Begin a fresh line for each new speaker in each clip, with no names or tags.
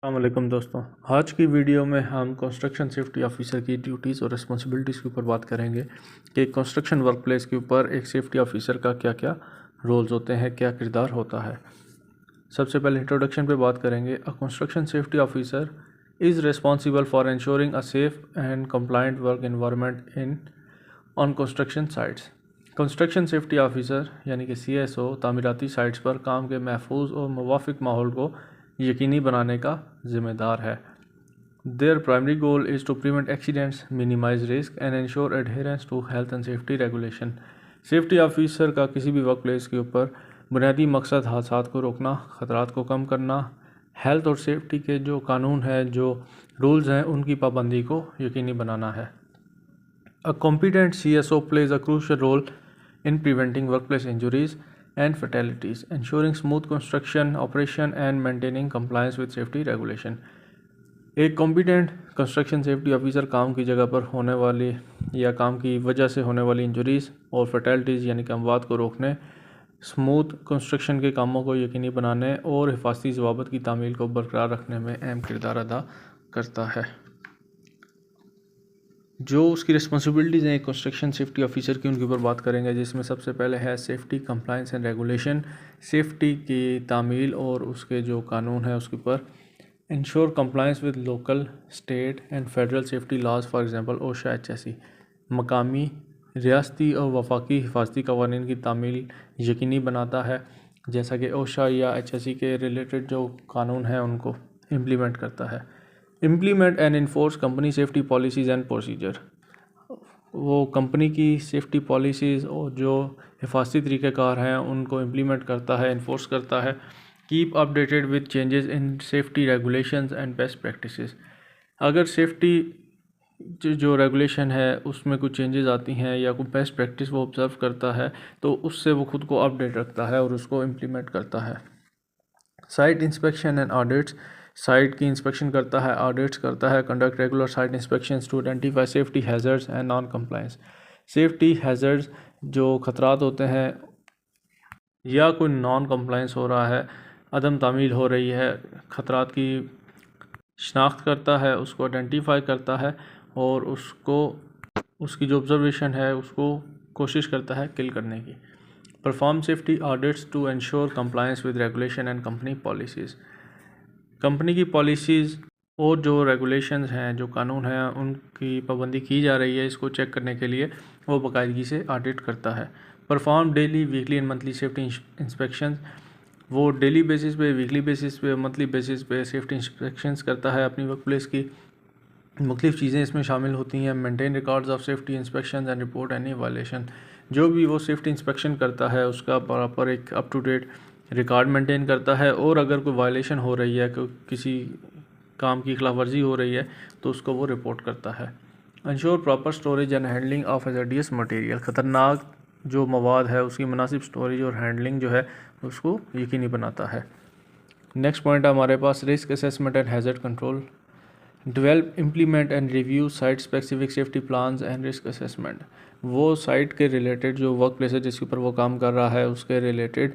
अस्सलामुअलैकुम दोस्तों, आज की वीडियो में हम कंस्ट्रक्शन सेफ्टी ऑफिसर की ड्यूटीज़ और रिस्पॉन्सिबिलिटीज़ के ऊपर बात करेंगे कि कंस्ट्रक्शन वर्क प्लेस के ऊपर एक सेफ्टी ऑफिसर का क्या क्या रोल्स होते हैं, क्या किरदार होता है। सबसे पहले इंट्रोडक्शन पे बात करेंगे। A construction safety officer is responsible for ensuring a safe and compliant work environment in on construction sites. Construction safety officer यानी कि CSO तामीराती साइट्स पर काम के महफूज और मुवाफिक माहौल को यकीनी बनाने का ज़िम्मेदार है। Their primary goal is to prevent accidents, minimize risk and ensure adherence to health and safety regulation. Safety officer का किसी भी वर्क प्लेस के ऊपर बुनियादी मकसद हादसात को रोकना, ख़तरात को कम करना, हेल्थ और सेफ्टी के जो कानून हैं, जो रूल्स हैं, उनकी पाबंदी को यकीनी बनाना है। A competent CSO plays a crucial role in preventing workplace injuries and fatalities, ensuring smooth construction, operation and maintaining compliance with safety regulation. एक कॉम्पिटेंट कंस्ट्रक्शन सेफ्टी ऑफिसर काम की जगह पर होने वाली या काम की वजह से होने वाली इंजरीज़ और फैटलिटीज़ यानी कि अमवात को रोकने, स्मूथ कंस्ट्रक्शन के कामों को यकीनी बनाने और हिफाजती ज़वाबत की तामील को बरकरार रखने में अहम किरदार अदा करता है। जो उसकी रिस्पॉन्सिबिलिटीज़ हैं कंस्ट्रक्शन सेफ्टी ऑफिसर की, उनके ऊपर बात करेंगे, जिसमें सबसे पहले है safety compliance and regulation. Safety की तामील और उसके जो कानून है उसके ऊपर ensure compliance with local, state and federal safety laws, for example OSHA HSE। मकामी, रियासती और वफाकी हिफाजती कवानीन की तामील यकीनी बनाता है, जैसा कि OSHA या HSE के रिलेटेड जो कानून हैं उनको इम्प्लीमेंट करता है। Implement and enforce company safety policies and procedure. वो कंपनी की सेफ्टी पॉलिसीज़ और जो हिफाजती तरीक़ेकार हैं उनको इम्प्लीमेंट करता है, इन्फोर्स करता है। Keep updated with changes in safety regulations and best practices. अगर सेफ्टी जो रेगुलेशन है उसमें कुछ चेंजेस आती हैं या कोई बेस्ट प्रैक्टिस वो ऑब्ज़र्व करता है तो उससे वो खुद को अपडेट रखता है और उसको इम्प्लीमेंट करता है। Site inspection and audits. Site की इंस्पेक्शन करता है, ऑडिट्स करता है। Conduct regular site inspections to identify safety hazards and non compliance. Safety hazards जो ख़तरात होते हैं या कोई नॉन कंप्लायंस हो रहा है, अदम तामील हो रही है, ख़तरात की शनाख्त करता है, उसको आइडेंटिफाई करता है और उसको उसकी जो ऑब्जर्वेशन है उसको कोशिश करता है किल करने की। Perform safety audits to ensure compliance with regulation and company policies. Company की पॉलिसीज़ और जो रेगुलेशंस हैं, जो कानून हैं, उनकी पाबंदी की जा रही है, इसको चेक करने के लिए वो बाकायदगी से ऑडिट करता है। Perform daily, weekly and monthly safety inspections. वो डेली बेसिस पे, वीकली बेसिस पे, मंथली बेसिस पे सेफ्टी इंस्पेक्शंस करता है अपनी वर्क प्लेस की। मुख्तलिफ़ चीज़ें इसमें शामिल होती हैं। Maintain records of safety inspection and report any violation. जो भी वो सेफ्टी इंस्पेक्शन करता है उसका प्रॉपर एक up to date record maintain करता है और अगर कोई वायलेशन हो रही है, किसी काम की खिलाफ वर्जी हो रही है तो उसको वो रिपोर्ट करता है। Ensure proper storage and handling of hazardous material. ख़तरनाक जो मवाद है उसकी मुनासिब स्टोरेज और हैंडलिंग जो है उसको यकीनी बनाता है। नेक्स्ट पॉइंट है हमारे पास risk assessment and hazard control. Develop, implement and review site specific safety plans and risk assessment. वो साइट के रिलेटेड जो वर्क प्लेस है जिसके ऊपर वो काम कर रहा है उसके रिलेटेड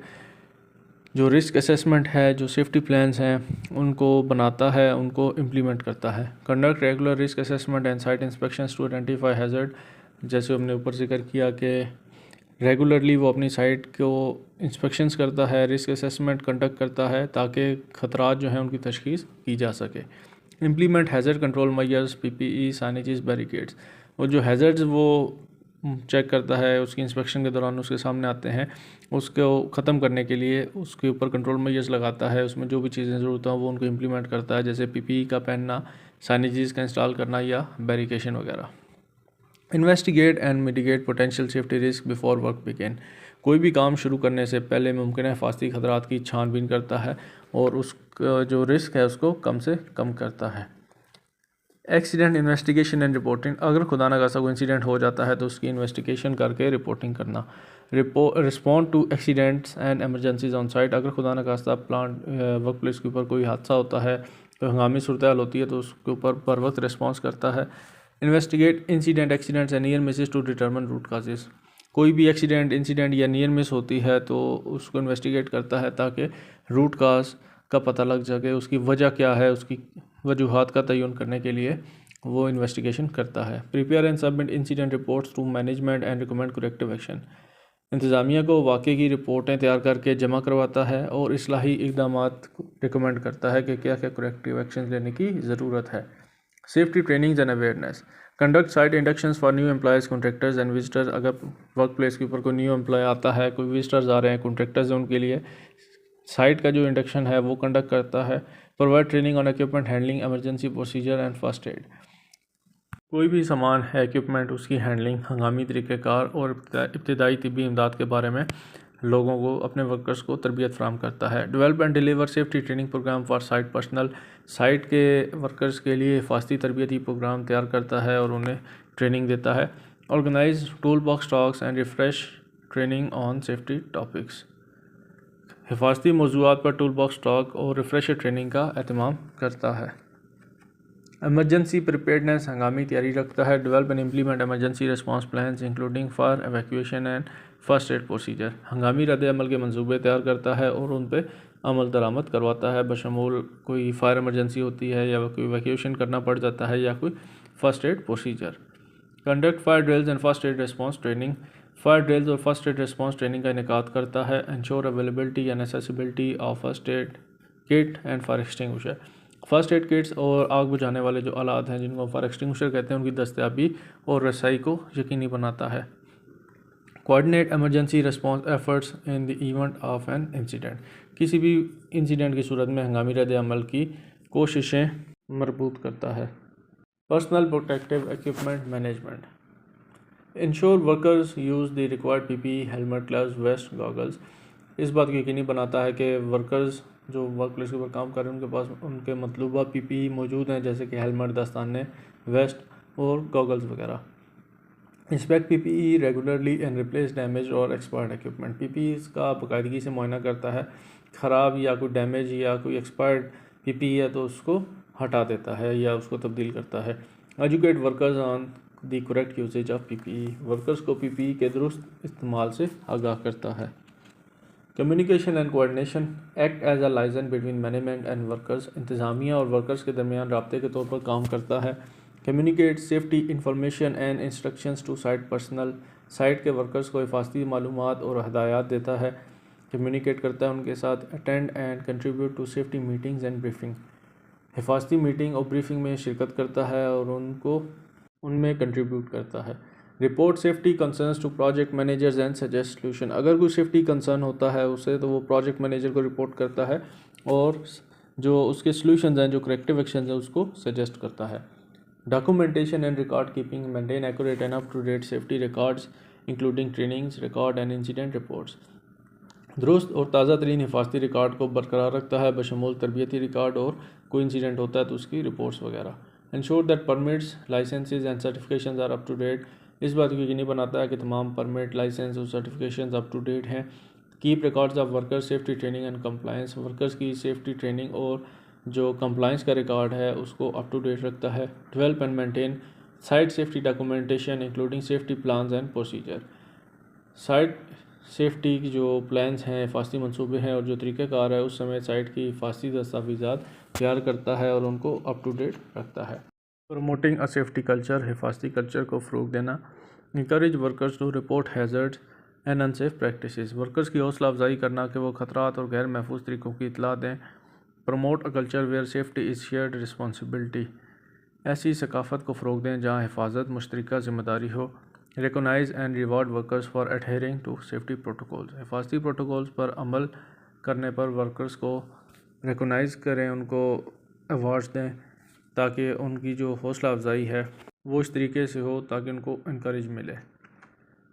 जो रिस्क असेसमेंट है, जो सेफ्टी प्लान्स हैं, उनको बनाता है, उनको इम्प्लीमेंट करता है। Conduct regular risk assessment and site inspections to identify hazard. जैसे हमने ऊपर जिक्र किया कि रेगुलरली वो अपनी साइट को इंस्पेक्शंस करता है, रिस्क असेसमेंट कंडक्ट करता है ताकि ख़तरात जो हैं उनकी तशख़ीस की जा सके। Implement hazard control measures, PPE, signages, barricades. और जो हैज़र्ड्स वो चेक करता है, उसकी इंस्पेक्शन के दौरान उसके सामने आते हैं, उसको ख़त्म करने के लिए उसके ऊपर कंट्रोल मेजर्स लगाता है। उसमें जो भी चीज़ें ज़रूरत हैं वो उनको इम्प्लीमेंट करता है, जैसे PPE का पहनना, साइनेजेस का इंस्टॉल करना या बैरिकेशन वगैरह। Investigate and mitigate potential safety risk before work begin. कोई भी काम शुरू करने से पहले मुमकिन हिफाजती खतरात की छानबीन करता है और उसका जो रिस्क है उसको कम से कम करता है। Accident investigation and reporting. अगर खुदा न खास्ता कोई इंसिडेंट हो जाता है तो उसकी इन्वेस्टिगेशन करके रिपोर्टिंग करना। Respond to accidents and emergencies on site. अगर खुदा न खास्ता प्लांट वर्क प्लेस के ऊपर कोई हादसा होता है, कोई हंगामी सूरत हाल होती है तो उसके ऊपर बर वक्त रिस्पॉन्स करता है। Investigate incident, accidents and near misses to determine root causes. कोई भी एक्सीडेंट, इंसिडेंट या नियर मिस होती है तो उसको इन्वेस्टिगेट करता है ताकि रूट काज का पता लग सके, उसकी वजह क्या है, उसकी वजूहात का तयन करने के लिए वो इन्वेस्टिगेशन करता है। Prepare and submit incident reports to management and recommend corrective action. इंतज़ामिया को वाक़े की रिपोर्टें तैयार करके जमा करवाता है और इस्लाही इक़दामात रिकमेंड करता है कि क्या क्या करेक्टिव एक्शन लेने की ज़रूरत है। Safety trainings and awareness, conduct site inductions for new employees, contractors and visitors. अगर वर्क प्लेस के ऊपर कोई न्यू एम्प्लॉय आता है, कोई विजिटर्स आ रहे हैं, कॉन्ट्रैक्टर्स हैं, उनके लिए साइट का जो इंडक्शन है वो कंडक्ट करता है। Provide training on equipment handling, emergency procedure and first add. कोई भी सामान है, इक्विपमेंट, उसकी हैंडलिंग, हंगामी तरीक़ेकार और इब्तदाई तिब्बी इमदाद के बारे में लोगों को, अपने वर्कर्स को तरबियत फराहम करता है। Develop and deliver safety training program for site personnel, site के वर्कर्स के लिए हिफाजती तरबियती प्रोग्राम तैयार करता है और उन्हें ट्रेनिंग देता है। Organise tool box talks and refresh training on safety topics, हिफाजती मौज़ूआत पर टूल बॉक्स टॉक और रिफ्रेश ट्रेनिंग का एहतमाम करता है। एमरजेंसी प्रिपेयर्डनेस, हंगामी तैयारी रखता है। Develop and implement emergency response plans including fire evacuation and first aid procedure, हंगामी रद्द अमल के मंसूबे तैयार करता है और उन पर अमल दरामद करवाता है, बशमूल कोई फायर एमरजेंसी होती है या कोई एवैक्यूएशन करना पड़ जाता है या कोई first aid procedure. Conduct fire drills and first aid response training, fire drills और फर्स्ट एड रिस्पांस ट्रेनिंग का इनेकाद करता है। Ensure availability and accessibility of first aid kit and fire extinguisher, first aid kits और आग बुझाने वाले जो आलात हैं जिनको फायर एक्सटिंग्विशर कहते हैं, उनकी दस्तयाबी और रसाई को यकीनी बनाता है। Coordinate emergency response efforts in the event of an incident, किसी भी इंसिडेंट की सूरत में हंगामी रद्द अमल की कोशिशें मरबूत करता है। Personal protective equipment management, ensure workers use the required PPE, helmet, gloves, vest, goggles, इस बात को यकीनी बनाता है कि वर्कर्स जो वर्क प्लेस के ऊपर काम कर रहे हैं उनके पास उनके मतलूबा पीपीई मौजूद हैं, जैसे कि हेलमेट, दस्ताने, वेस्ट और गॉगल्स वगैरह। Inspect PPE regularly and replace damage और एक्सपायर्ड इक्विपमेंट, पीपीई का बाकायदगी से मुआयना करता है। ख़राब या कोई डैमेज या कोई एक्सपायर्ड पीपीई है तो उसको हटा देता है या उसको तब्दील करता है। Educate workers on the correct usage of PPE, workers को पीपीई के दुरुस्त इस्तेमाल से आगाह करता है। Communication and coordination, act as a liaison between management and workers, इंतज़ामिया और वर्कर्स के दरमियान राब्ते के तौर पर काम करता है। Communicate safety information and instructions to site personnel, site के वर्कर्स को हिफाजती मालूमात और हदायत देता है, कम्युनिकेट करता है उनके साथ। Attend and contribute to safety meetings and briefing, हिफाजती मीटिंग और ब्रीफिंग में शिरकत करता है और उनको उनमें कंट्रीब्यूट करता है। Report safety concerns to project managers and suggest solution, अगर कोई सेफ्टी कंसर्न होता है उसे तो वो प्रोजेक्ट मैनेजर को रिपोर्ट करता है और जो उसके सोल्यूशन हैं, जो करेक्टिव एक्शन हैं, उसको सजेस्ट करता है। Documentation and record keeping, maintain accurate and up to date safety records including trainings, record and incident reports, दुरुस्त और ताज़ा तरीन हिफाजती रिकॉर्ड को बरकरार रखता है, बशमूल तरबियती रिकॉर्ड और कोई इंसिडेंट होता है तो उसकी रिपोर्ट्स वगैरह। Ensure that permits, licences and certifications are up to date, इस बात को यकीनी बनाता है कि तमाम परमिट, लाइसेंस और सर्टिफिकेशंस अप टू डेट हैं। Keep records of worker safety training and compliance, workers की सेफ्टी ट्रेनिंग और जो कंप्लायंस का रिकॉर्ड है उसको अप टू डेट रखता है। Develop and maintain site safety documentation including safety plans and procedure, site safety की जो प्लान्स हैं, हिफाजती मंसूबे हैं और जो तरीक़ेकार है उस समय साइट की हिफाजती दस्तावेज़ात तैयार करता है और उनको अप टू डेट रखता है। प्रमोटिंग अ सेफ्टी कल्चर, हिफाजती कल्चर को फ़रोग़ देना। Encourage workers to report hazards and unsafe practices, workers की हौसला अफजाई करना कि वो ख़तरात और गैर महफूज तरीक़ों की इतला दें। Promote a culture where safety is shared responsibility, ऐसी सकाफ़त को फ़रोग़ दें जहाँ हिफाजत मुश्तरका ज़िम्मेदारी हो। Recognise and reward workers for adhering to safety protocols, हिफाजती प्रोटोकॉल्स पर अमल करने पर वर्कर्स को रिकॉग्नाइज करें, उनको अवार्ड्स दें ताकि उनकी जो हौसला अफजाई है वो इस तरीके से हो ताकि उनको इनकरेज मिले।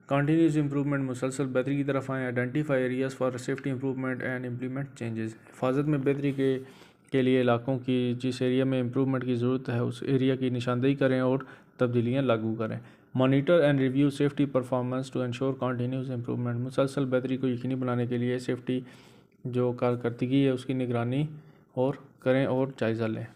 कंटिन्यूस इंप्रूवमेंट, मुसलसल बेहतरी की तरफ आएँ। Identify areas for safety improvement and implement changes, हिफाजत में बेहतरी के लिए इलाकों की जिस एरिया में इम्प्रूवमेंट की ज़रूरत है उस एरिया की निशानदेही करें और तब्दीलियाँ लागू करें। Monitor and review safety performance to ensure continuous improvement, मुसलसल बेहतरी को यकीनी बनाने के लिए सेफ्टी जो कारकर्दगी है उसकी निगरानी और करें और जायज़ा लें।